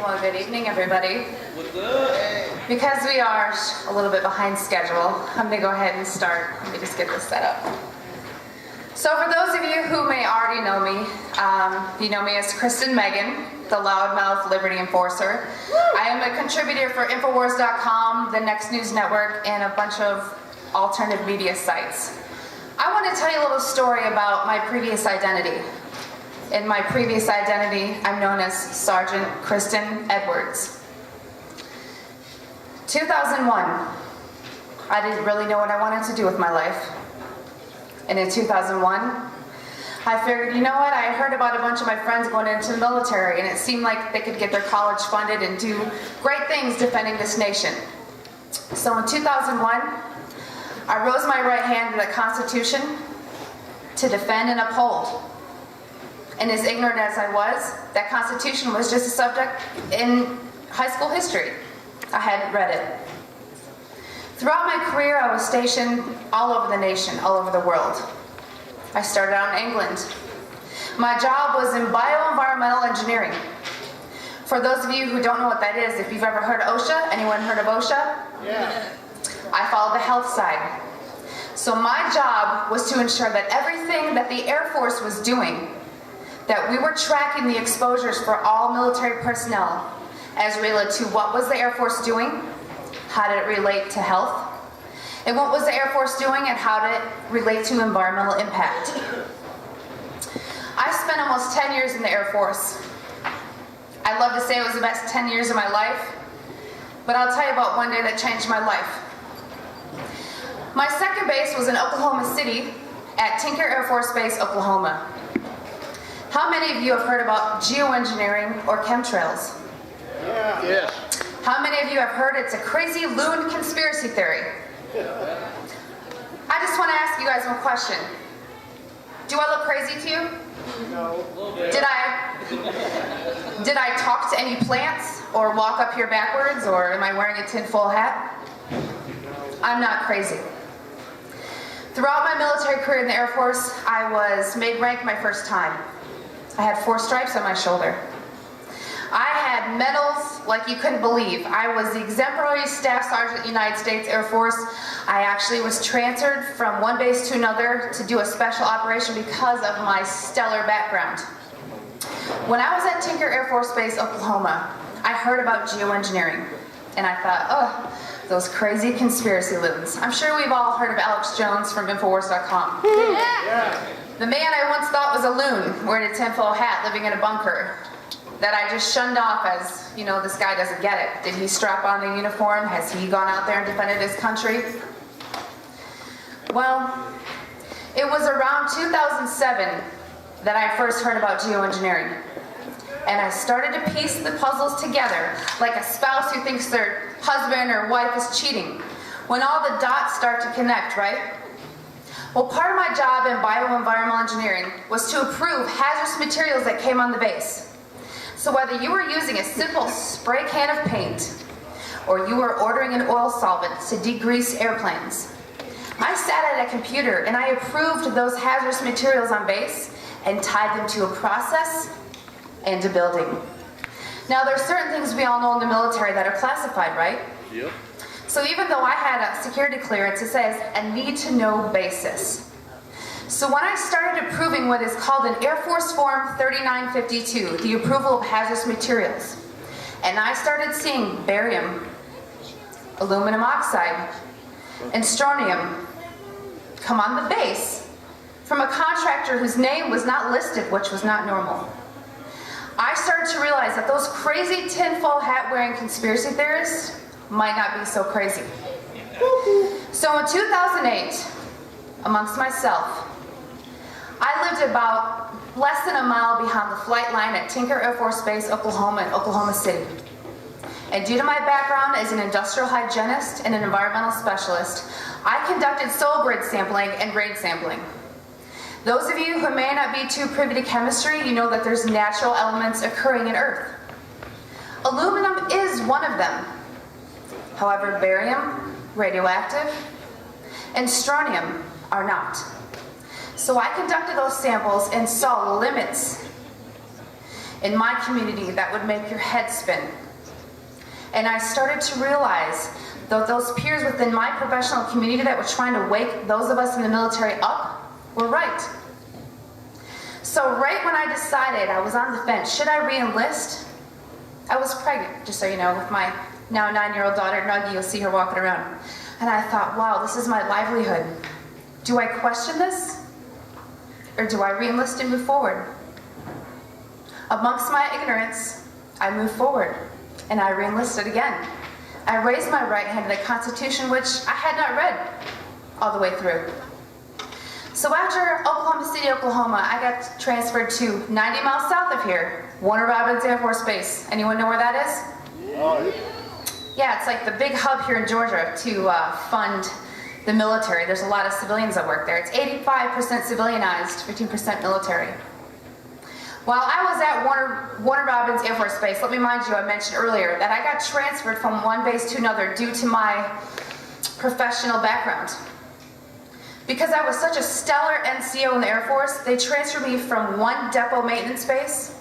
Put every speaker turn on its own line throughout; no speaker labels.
Well, good evening, everybody. Because we are a little bit behind schedule, I'm going to go ahead and start. Let me just get this set up. So for those of you who may already know me, you know me as Kristen Megan, the loudmouth liberty enforcer. I am a contributor for Infowars.com, the Next News Network, and a bunch of alternative media sites. I want to tell you a little story about my previous identity. In my previous identity, I'm known as Sergeant Kristen Edwards. 2001, I didn't really know what I wanted to do with my life. And in 2001, I figured, you know what, I heard about a bunch of my friends going into the military, and it seemed like they could get their college funded and do great things defending this nation. So in 2001, I rose my right hand to the Constitution to defend and uphold. And as ignorant as I was, that Constitution was just a subject in high school history. I hadn't read it. Throughout my career, I was stationed all over the nation, all over the world. I started out in England. My job was in bioenvironmental engineering. For those of you who don't know what that is, if you've ever heard of OSHA, anyone heard of OSHA?
Yeah.
I followed the health side. So my job was to ensure that everything that the Air Force was doing, that we were tracking the exposures for all military personnel as related to what was the Air Force doing, how did it relate to health, and what was the Air Force doing and how did it relate to environmental impact. I spent almost 10 years in the Air Force. I'd love to say it was the best 10 years of my life, but I'll tell you about one day that changed my life. My second base was in Oklahoma City at Tinker Air Force Base, Oklahoma. How many of you have heard about geoengineering or chemtrails?
Yeah. Yes.
How many of you have heard it's a crazy loon conspiracy theory? I just want to ask you guys one question. Do I look crazy to you?
No.
Did I talk to any plants or walk up here backwards, or am I wearing a tinfoil hat? I'm not crazy. Throughout my military career in the Air Force, I was made rank my first time. I had 4 stripes on my shoulder. I had medals like you couldn't believe. I was the exemplary Staff Sergeant United States Air Force. I actually was transferred from one base to another to do a special operation because of my stellar background. When I was at Tinker Air Force Base, Oklahoma, I heard about geoengineering, and I thought, oh, those crazy conspiracy loons. I'm sure we've all heard of Alex Jones from Infowars.com.
Yeah.
The man I once thought was a loon, wearing a tinfoil hat, living in a bunker, that I just shunned off as, you know, this guy doesn't get it. Did he strap on the uniform? Has he gone out there and defended his country? Well, it was around 2007 that I first heard about geoengineering. And I started to piece the puzzles together, like a spouse who thinks their husband or wife is cheating, when all the dots start to connect, right? Well, part of my job in bioenvironmental engineering was to approve hazardous materials that came on the base. So whether you were using a simple spray can of paint, or you were ordering an oil solvent to degrease airplanes, I sat at a computer and I approved those hazardous materials on base and tied them to a process and a building. Now, there are certain things we all know in the military that are classified, right?
Yep.
So even though I had a security clearance, it says a need-to-know basis. So when I started approving what is called an Air Force Form 3952, the approval of hazardous materials, and I started seeing barium, aluminum oxide, and strontium come on the base from a contractor whose name was not listed, which was not normal, I started to realize that those crazy tinfoil hat-wearing conspiracy theorists might not be so crazy. So in 2008, amongst myself, I lived about less than a mile behind the flight line at Tinker Air Force Base, Oklahoma, in Oklahoma City. And due to my background as an industrial hygienist and an environmental specialist, I conducted soil grid sampling and grade sampling. Those of you who may not be too privy to chemistry, you know that there's natural elements occurring in Earth. Aluminum is one of them. However, barium, radioactive, and strontium are not. So I conducted those samples and saw limits in my community that would make your head spin. And I started to realize that those peers within my professional community that were trying to wake those of us in the military up were right. So right when I decided, I was on the fence, should I re-enlist? I was pregnant, just so you know, with my now 9-year-old daughter, Nuggie. You'll see her walking around. And I thought, wow, this is my livelihood. Do I question this? Or do I re-enlist and move forward? Amongst my ignorance, I moved forward, and I re-enlisted again. I raised my right hand to the Constitution, which I had not read all the way through. So after Oklahoma City, Oklahoma, I got transferred to 90 miles south of here, Warner Robins Air Force Base. Anyone know where that is? Yeah, it's like the big hub here in Georgia to fund the military. There's a lot of civilians that work there. It's 85% civilianized, 15% military. While I was at Warner Robins Air Force Base, let me remind you, I mentioned earlier that I got transferred from one base to another due to my professional background. Because I was such a stellar NCO in the Air Force, they transferred me from one depot maintenance base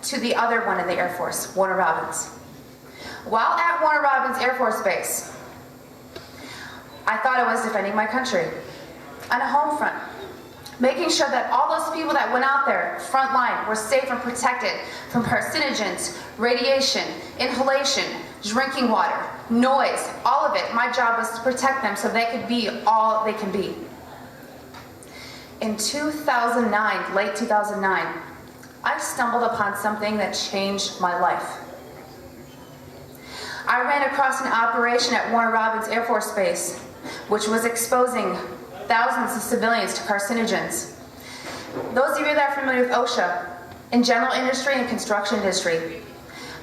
to the other one in the Air Force, Warner Robins. While at Warner Robins Air Force Base, I thought I was defending my country on a home front, making sure that all those people that went out there, front line, were safe and protected from carcinogens, radiation, inhalation, drinking water, noise, all of it. My job was to protect them so they could be all they can be. In 2009, late 2009, I stumbled upon something that changed my life. I ran across an operation at Warner Robins Air Force Base, which was exposing thousands of civilians to carcinogens. Those of you that are familiar with OSHA, in general industry and construction industry,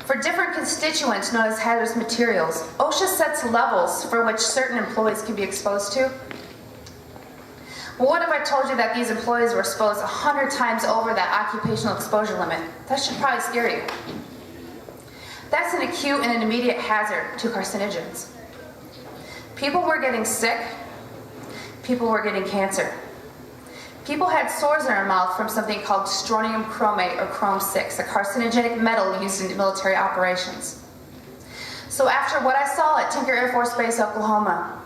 for different constituents known as hazardous materials, OSHA sets levels for which certain employees can be exposed to. Well, what if I told you that these employees were exposed 100 times over that occupational exposure limit? That should probably scare you. That's an acute and an immediate hazard to carcinogens. People were getting sick. People were getting cancer. People had sores in their mouth from something called strontium chromate or chrome-6, a carcinogenic metal used in military operations. So after what I saw at Tinker Air Force Base, Oklahoma,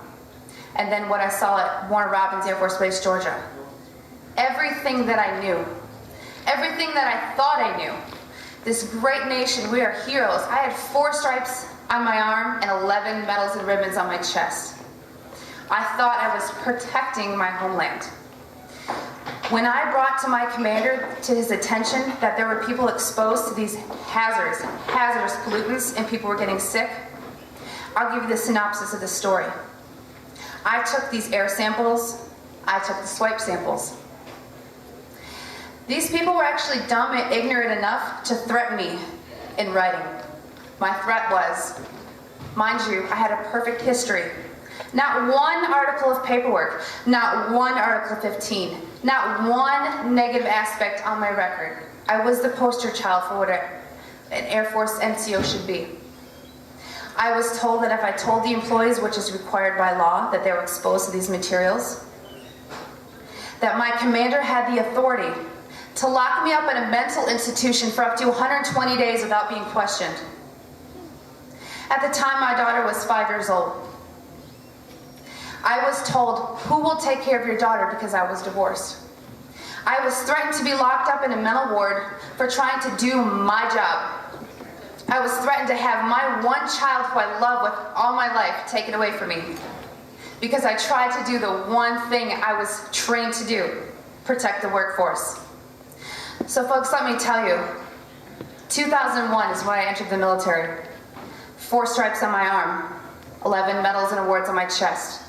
and then what I saw at Warner Robins Air Force Base, Georgia, everything that I knew, everything that I thought I knew, this great nation, we are heroes. I had 4 stripes on my arm and 11 medals and ribbons on my chest. I thought I was protecting my homeland. When I brought to my commander to his attention that there were people exposed to these hazardous pollutants and people were getting sick, I'll give you the synopsis of the story. I took these air samples, I took the swipe samples. These people were actually dumb and ignorant enough to threaten me in writing. My threat was, mind you, I had a perfect history. Not one article of paperwork, not one Article 15, not one negative aspect on my record. I was the poster child for what an Air Force NCO should be. I was told that if I told the employees, which is required by law, that they were exposed to these materials, that my commander had the authority to lock me up in a mental institution for up to 120 days without being questioned. At the time, my daughter was 5 years old. I was told, who will take care of your daughter, because I was divorced. I was threatened to be locked up in a mental ward for trying to do my job. I was threatened to have my one child who I love with all my life taken away from me because I tried to do the one thing I was trained to do, protect the workforce. So folks, let me tell you, 2001 is when I entered the military. 4 stripes on my arm, 11 medals and awards on my chest.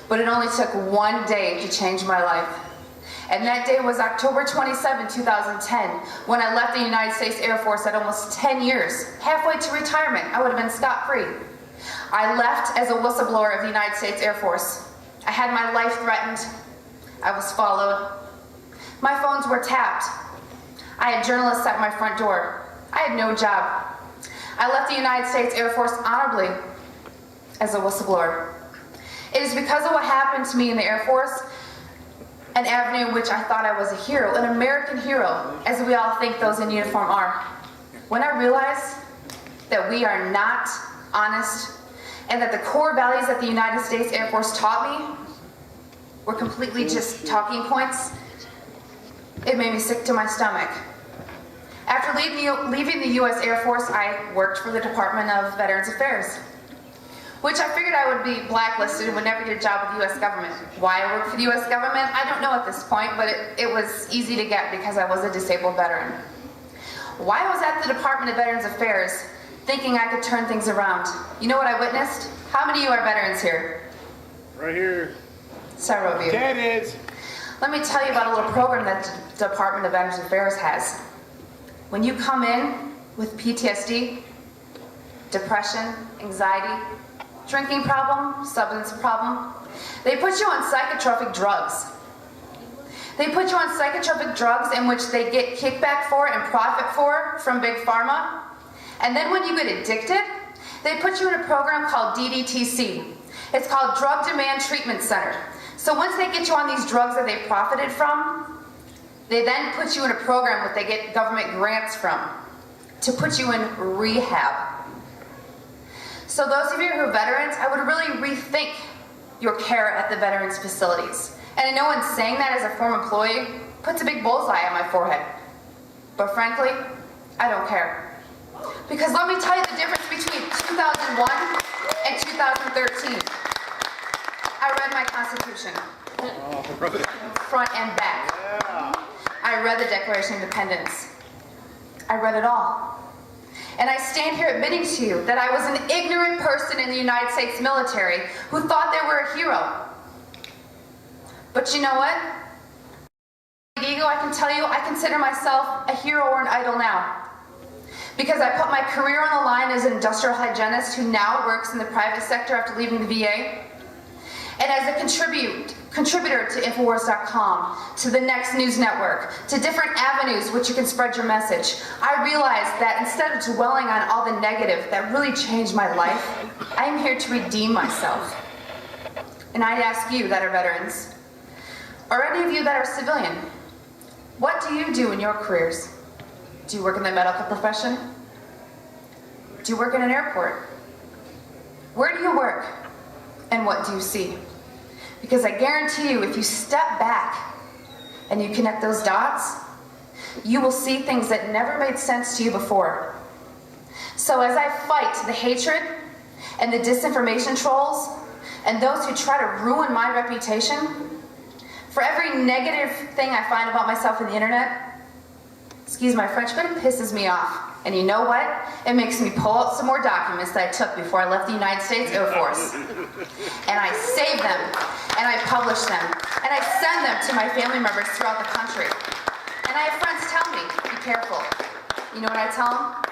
But it only took one day to change my life. And that day was October 27, 2010, when I left the United States Air Force at almost 10 years, halfway to retirement. I would have been scot-free. I left as a whistleblower of the United States Air Force. I had my life threatened. I was followed. My phones were tapped. I had journalists at my front door. I had no job. I left the United States Air Force honorably as a whistleblower. It is because of what happened to me in the Air Force an avenue in which I thought I was a hero, an American hero, as we all think those in uniform are. When I realized that we are not honest and that the core values that the United States Air Force taught me were completely just talking points, it made me sick to my stomach. After leaving the U.S. Air Force, I worked for the Department of Veterans Affairs, which I figured I would be blacklisted and would never get a job with the U.S. government. Why I worked for the U.S. government, I don't know at this point, but it was easy to get because I was a disabled veteran. Why I was at the Department of Veterans Affairs, thinking I could turn things around. You know what I witnessed? How many of you are veterans here?
Right here.
Several of you.
That is.
Let me tell you about a little program that the Department of Veterans Affairs has. When you come in with PTSD, depression, anxiety, drinking problem, substance problem, they put you on psychotropic drugs. They put you on psychotropic drugs in which they get kickback for and profit for from Big Pharma. And then when you get addicted, they put you in a program called DDTC. It's called Drug Demand Treatment Center. So once they get you on these drugs that they profited from, they then put you in a program that they get government grants from to put you in rehab. So those of you who are veterans, I would really rethink your care at the veterans facilities. And I know in saying that as a former employee, puts a big bullseye on my forehead. But frankly, I don't care. Because let me tell you the difference between 2001 and 2013. I read my Constitution, front and back. I read the Declaration of Independence. I read it all. And I stand here admitting to you that I was an ignorant person in the United States military who thought they were a hero. But you know what? Ego, I can tell you, I consider myself a hero or an idol now. Because I put my career on the line as an industrial hygienist who now works in the private sector after leaving the VA. And as a contributor to Infowars.com, to the Next News Network, to different avenues which you can spread your message, I realized that instead of dwelling on all the negative that really changed my life, I am here to redeem myself. And I'd ask you that are veterans, or any of you that are civilian, what do you do in your careers? Do you work in the medical profession? Do you work in an airport? Where do you work? And what do you see? Because I guarantee you, if you step back and you connect those dots, you will see things that never made sense to you before. So as I fight the hatred and the disinformation trolls and those who try to ruin my reputation, for every negative thing I find about myself on the internet, excuse my French, but it pisses me off. And you know what? It makes me pull out some more documents that I took before I left the United States Air Force. And I save them, and I publish them, and I send them to my family members throughout the country. And I have friends tell me, be careful. You know what I tell them?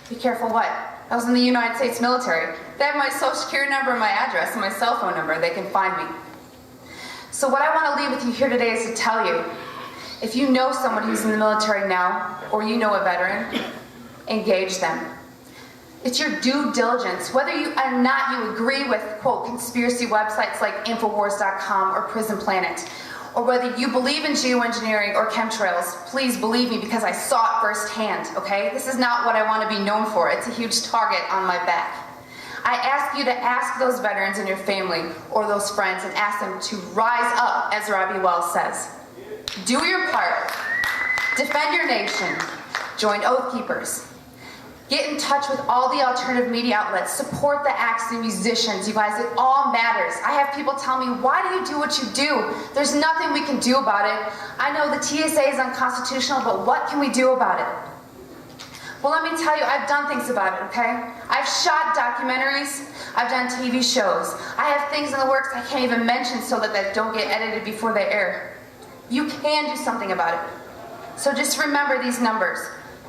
Be careful what? I was in the United States military. They have my social security number and my address and my cell phone number. They can find me. So what I want to leave with you here today is to tell you, if you know someone who's in the military now, or you know a veteran, engage them. It's your due diligence. Whether you or not you agree with, quote, conspiracy websites like Infowars.com or Prison Planet, or whether you believe in geoengineering or chemtrails, please believe me because I saw it firsthand, okay? This is not what I want to be known for. It's a huge target on my back. I ask you to ask those veterans in your family or those friends and ask them to rise up, as Robbie Wells says. Do your part. Defend your nation. Join Oath Keepers. Get in touch with all the alternative media outlets. Support the acts and musicians. You guys, it all matters. I have people tell me, why do you do what you do? There's nothing we can do about it. I know the TSA is unconstitutional, but what can we do about it? Well, let me tell you, I've done things about it, okay? I've shot documentaries. I've done TV shows. I have things in the works I can't even mention so that they don't get edited before they air. You can do something about it. So just remember these numbers.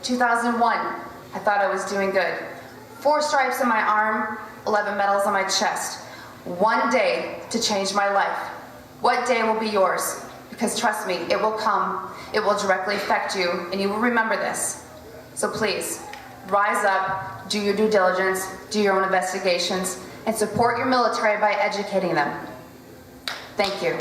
2001, I thought I was doing good. 4 stripes on my arm, 11 medals on my chest. One day to change my life. What day will be yours? Because trust me, it will come. It will directly affect you, and you will remember this. So please, rise up, do your due diligence, do your own investigations, and support your military by educating them. Thank you.